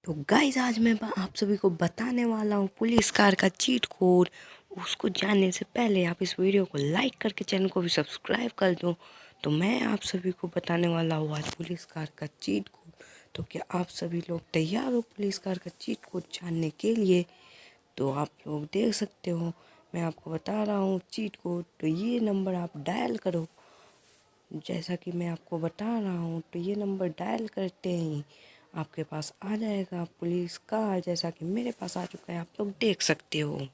तो गाइस आज मैं आप सभी को बताने वाला हूँ पुलिस कार का चीट कोड। उसको जानने से पहले आप इस वीडियो को लाइक करके चैनल को भी सब्सक्राइब कर दो। तो मैं आप सभी को बताने वाला हूँ आज पुलिस कार का चीट कोड। तो क्या आप सभी लोग तैयार हो पुलिस कार का चीट कोड जानने के लिए? तो आप लोग देख सकते हो, मैं आपको बता रहा हूँ चीट कोड। तो ये नंबर आप डायल करो, जैसा कि मैं आपको बता रहा हूँ। तो ये नंबर डायल करते ही आपके पास आ जाएगा पुलिस कार, जैसा कि मेरे पास आ चुका है, आप लोग देख सकते हो।